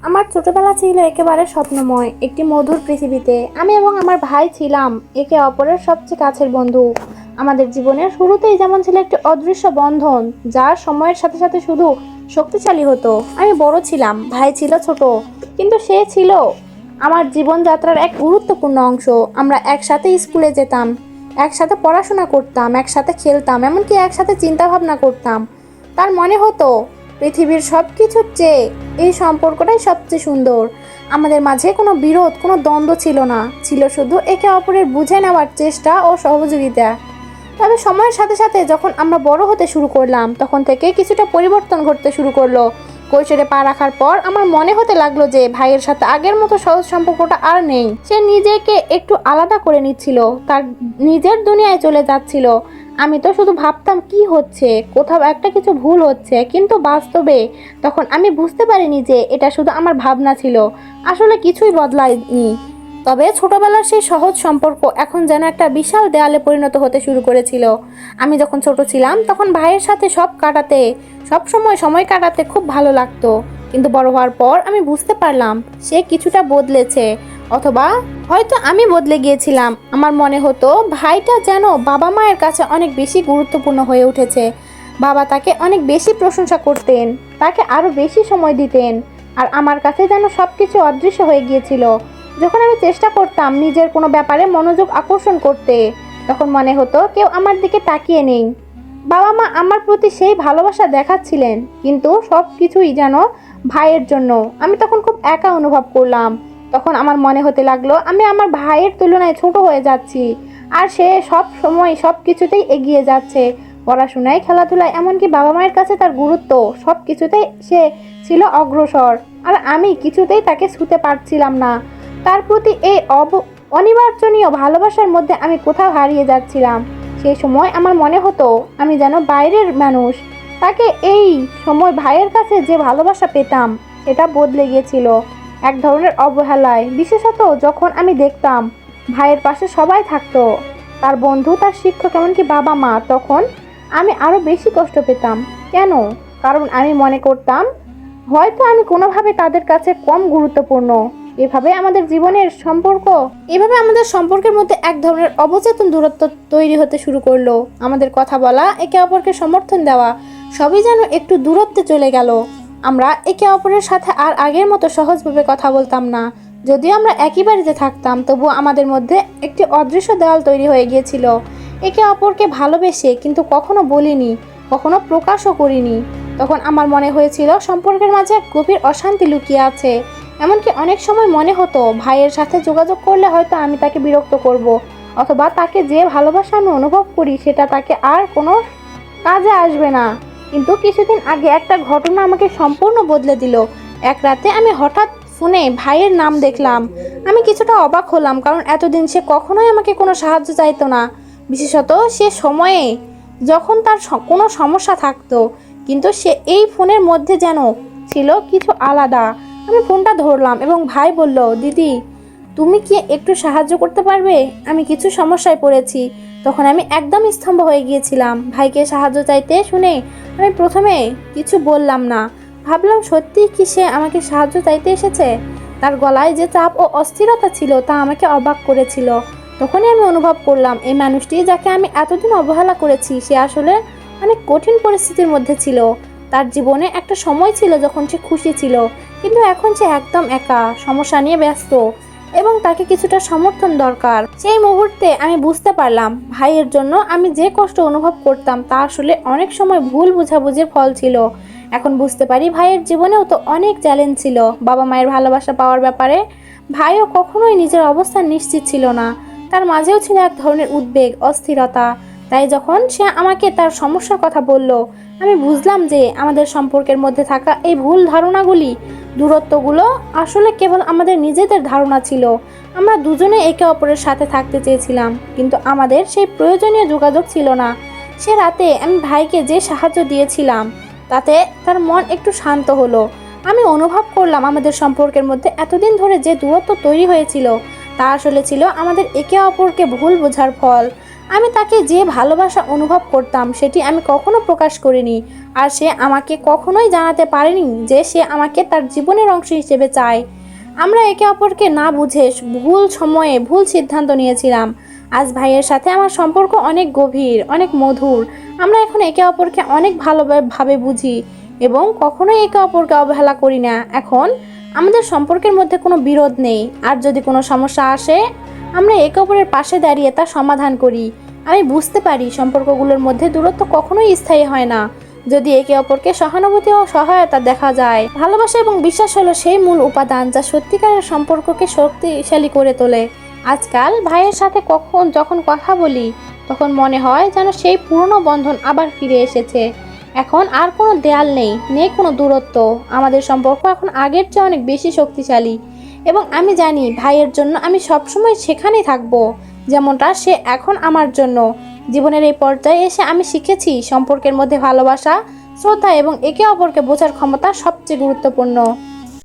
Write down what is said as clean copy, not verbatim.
আমার ছোটবেলা ছিল একেবারে স্বপ্নময় একটি মধুর পৃথিবীতে। আমি এবং আমার ভাই ছিলাম একে অপরের সবচেয়ে কাছের বন্ধু। আমাদের জীবনের শুরুতেই যেমন ছিল একটি অদৃশ্য বন্ধন, যা সময়ের সাথে সাথে শুধু শক্তিশালী হতো। আমি বড় ছিলাম, ভাই ছিল ছোট, কিন্তু সে ছিল আমার জীবনযাত্রার এক গুরুত্বপূর্ণ অংশ। আমরা একসাথে স্কুলে যেতাম, একসাথে পড়াশোনা করতাম, একসাথে খেলতাম, এমনকি একসাথে চিন্তা ভাবনা করতাম। তার মনে হতো পৃথিবীর সব কিছুর চেয়ে এই সম্পর্কটাই সবচেয়ে সুন্দর। আমাদের মাঝে কোনো বিরোধ, কোনো দ্বন্দ্ব ছিল না, ছিল শুধু একে অপরের বুঝে নেওয়ার চেষ্টা ও সহযোগিতা। তবে সময়ের সাথে সাথে যখন আমরা বড় হতে শুরু করলাম, তখন থেকে কিছুটা পরিবর্তন ঘটতে শুরু করলো। কৈশোরে পা রাখার পর আমার মনে হতে লাগলো যে ভাইয়ের সাথে আগের মতো সহজ সম্পর্কটা আর নেই। সে নিজেকে একটু আলাদা করে নিচ্ছিল, তার নিজের দুনিয়ায় চলে যাচ্ছিল। আমি তো শুধু ভাবতাম কি হচ্ছে, কোথাও একটা কিছু ভুল হচ্ছে, কিন্তু বাস্তবে তখন আমি বুঝতে পারিনি যে এটা শুধু আমার ভাবনা ছিল, আসলে কিছুই বদলায়নি। তবে ছোটবেলার সেই সহজ সম্পর্ক এখন যেন একটা বিশাল দেয়ালে পরিণত হতে শুরু করেছিল। আমি যখন ছোট ছিলাম তখন ভাইয়ের সাথে সব সময় কাটাতে খুব ভালো লাগতো, কিন্তু বড় হওয়ার পর আমি বুঝতে পারলাম সে কিছুটা বদলেছে, অথবা হয়তো আমি বদলে গিয়েছিলাম। আমার মনে হতো ভাইটা যেন বাবা মায়ের কাছে অনেক বেশি গুরুত্বপূর্ণ হয়ে উঠেছে। বাবা তাকে অনেক বেশি প্রশংসা করতেন, তাকে আরো বেশি সময় দিতেন, আর আমার কাছে যেন সবকিছু অদৃশ্য হয়ে গিয়েছিল। যখন আমি চেষ্টা করতাম নিজের কোনো ব্যাপারে মনোযোগ আকর্ষণ করতে, তখন মনে হতো কেউ আমার দিকে তাকিয়ে নেই। বাবা মা আমার প্রতি সেই ভালোবাসা দেখাচ্ছিলেন, কিন্তু সব কিছুই যেন ভাইয়ের জন্য। আমি তখন খুব একা অনুভব করলাম। তখন আমার মনে হতে লাগলো আমি আমার ভাইয়ের তুলনায় ছোট হয়ে যাচ্ছি, আর সে সব সময় সব কিছুতেই এগিয়ে যাচ্ছে। পড়াশোনায়, খেলাধুলায়, এমনকি বাবা মায়ের কাছে তার গুরুত্ব, সব কিছুতেই সে ছিল অগ্রসর, আর আমি কিছুতেই তাকে ছুঁতে পারছিলাম না। তার প্রতি এই অনিবার্যনীয় ভালোবাসার মধ্যে আমি কোথাও হারিয়ে যাচ্ছিলাম। সেই সময় আমার মনে হতো আমি যেন বাইরের মানুষ। তাকে এই সময় ভাইয়ের কাছে যে ভালোবাসা পেতাম সেটা বদলে গিয়েছিল এক ধরনের অবহেলায়। বিশেষত যখন আমি দেখতাম ভাইয়ের পাশে সবাই থাকতো, তার বন্ধু, তার শিক্ষক, এমনকি বাবা মা, তখন আমি আরো বেশি কষ্ট পেতাম। কেন? কারণ আমি মনে করতাম হয়তো আমি কোনোভাবে তাদের কাছে কম গুরুত্বপূর্ণ। এভাবে আমাদের সম্পর্কের মধ্যে এক ধরনের অবচেতন দূরত্ব তৈরি হতে শুরু করলো। আমাদের কথা বলা, একে অপরকে সমর্থন দেওয়া, সবই যেন একটু দূরত্বে চলে গেল। আমরা একে অপরের সাথে আর আগের মতো সহজভাবে কথা বলতাম না। যদিও আমরা একই বাড়িতে থাকতাম, তবুও আমাদের মধ্যে একটি অদৃশ্য দেওয়াল তৈরি হয়ে গিয়েছিল। একে অপরকে ভালোবেসে কিন্তু কখনো বলিনি, কখনো প্রকাশও করিনি। তখন আমার মনে হয়েছিল সম্পর্কের মাঝে এক গভীর অশান্তি লুকিয়ে আছে। এমনকি অনেক সময় মনে হতো ভাইয়ের সাথে যোগাযোগ করলে হয়তো আমি তাকে বিরক্ত করব, অথবা তাকে যে ভালোবাসা আমি অনুভব করি সেটা তাকে আর কোনো কাজে আসবে না। কিন্তু কিছুদিন আগে একটা ঘটনা আমাকে সম্পূর্ণ বদলে দিল। এক রাতে আমি হঠাৎ ফোনে ভাইয়ের নাম দেখলাম। আমি কিছুটা অবাক হলাম, কারণ এতদিন সে কখনোই আমাকে কোনো সাহায্য চাইতো না, বিশেষত সে সময়ে যখন তার কোনো সমস্যা থাকতো। কিন্তু সে এই ফোনের মধ্যে যেন ছিল কিছু আলাদা। আমি ফোনটা ধরলাম এবং ভাই বলল, দিদি, তুমি কি একটু সাহায্য করতে পারবে? আমি কিছু সমস্যায় পড়েছি। তখন আমি একদম স্তম্ভ হয়ে গিয়েছিলাম। ভাইকে সাহায্য চাইতে শুনে আমি প্রথমে কিছু বললাম না। ভাবলাম সত্যি কি সে আমাকে সাহায্য চাইতে এসেছে? তার গলায় যে চাপ ও অস্থিরতা ছিল তা আমাকে অবাক করেছিল। তখনই আমি অনুভব করলাম এই মানুষটি যাকে আমি এতদিন অবহেলা করেছি, সে আসলে অনেক কঠিন পরিস্থিতির মধ্যে ছিল। তার জীবনে একটা সময় ছিল যখন সে খুশি ছিল, কিন্তু এখন সে একদম একা, সমস্যা নিয়ে ব্যস্ত, এবং তাকে কিছুটা সমর্থন দরকার। সেই মুহূর্তে আমি বুঝতে পারলাম ভাইয়ের জন্য আমি যে কষ্ট অনুভব করতাম তা আসলে অনেক সময় ভুল বোঝাবুঝির ফল ছিল। এখন বুঝতে পারি ভাইয়ের জীবনেও তো অনেক চ্যালেঞ্জ ছিল। বাবা মায়ের ভালোবাসা পাওয়ার ব্যাপারে ভাইও কখনোই নিজের অবস্থান নিশ্চিত ছিল না। তার মাঝেও ছিল এক ধরনের উদ্বেগ, অস্থিরতা। তাই যখন সে আমাকে তার সমস্যার কথা বলল, আমি বুঝলাম যে আমাদের সম্পর্কের মধ্যে থাকা এই ভুল ধারণাগুলি, দূরত্বগুলো আসলে কেবল আমাদের নিজেদের ধারণা ছিল। আমরা দুজনে একে অপরের সাথে থাকতে চেয়েছিলাম, কিন্তু আমাদের সেই প্রয়োজনীয় যোগাযোগ ছিল না। সে রাতে আমি ভাইকে যে সাহায্য দিয়েছিলাম তাতে তার মন একটু শান্ত হলো। আমি অনুভব করলাম আমাদের সম্পর্কের মধ্যে এতদিন ধরে যে দূরত্ব তৈরি হয়েছিল তা আসলে ছিল আমাদের একে অপরকে ভুল বোঝার ফল। আমি তাকে যে ভালোবাসা অনুভব করতাম সেটি আমি কখনো প্রকাশ করিনি, আর সে আমাকে কখনোই জানাতে পারেনি যে সে আমাকে তার জীবনের অংশ হিসেবে চায়। আমরা একে অপরকে না বুঝে ভুল সময়ে ভুল সিদ্ধান্ত নিয়েছিলাম। আজ ভাইয়ের সাথে আমার সম্পর্ক অনেক গভীর, অনেক মধুর। আমরা এখন একে অপরকে অনেক ভালোভাবে বুঝি এবং কখনোই একে অপরকে অবহেলা করি না। এখন আমাদের সম্পর্কের মধ্যে কোনো বিরোধ নেই, আর যদি কোনো সমস্যা আসে আমরা একে অপরের পাশে দাঁড়িয়ে তা সমাধান করি। আমি বুঝতে পারি সম্পর্কগুলোর মধ্যে দূরত্ব কখনোই স্থায়ী হয় না, যদি একে অপরকে সহানুভূতি ও সহায়তা দেখা যায়। ভালোবাসা এবং বিশ্বাস হলো সেই মূল উপাদান যা সত্যিকারের সম্পর্ককে শক্তিশালী করে তোলে। আজকাল ভাইয়ের সাথে যখন কথা বলি তখন মনে হয় যেন সেই পুরনো বন্ধন আবার ফিরে এসেছে। এখন আর কোনো দেয়াল নেই কোনো দূরত্ব। আমাদের সম্পর্ক এখন আগের চেয়ে অনেক বেশি শক্তিশালী এবং আমি জানি ভাইয়ের জন্য আমি সবসময় সেখানেই থাকবো, যেমনটা সে এখন আমার জন্য। জীবনের এই পর্যায়ে এসে আমি শিখেছি সম্পর্কের মধ্যে ভালোবাসা, শ্রদ্ধা এবং একে অপরকে বোঝার ক্ষমতা সবচেয়ে গুরুত্বপূর্ণ।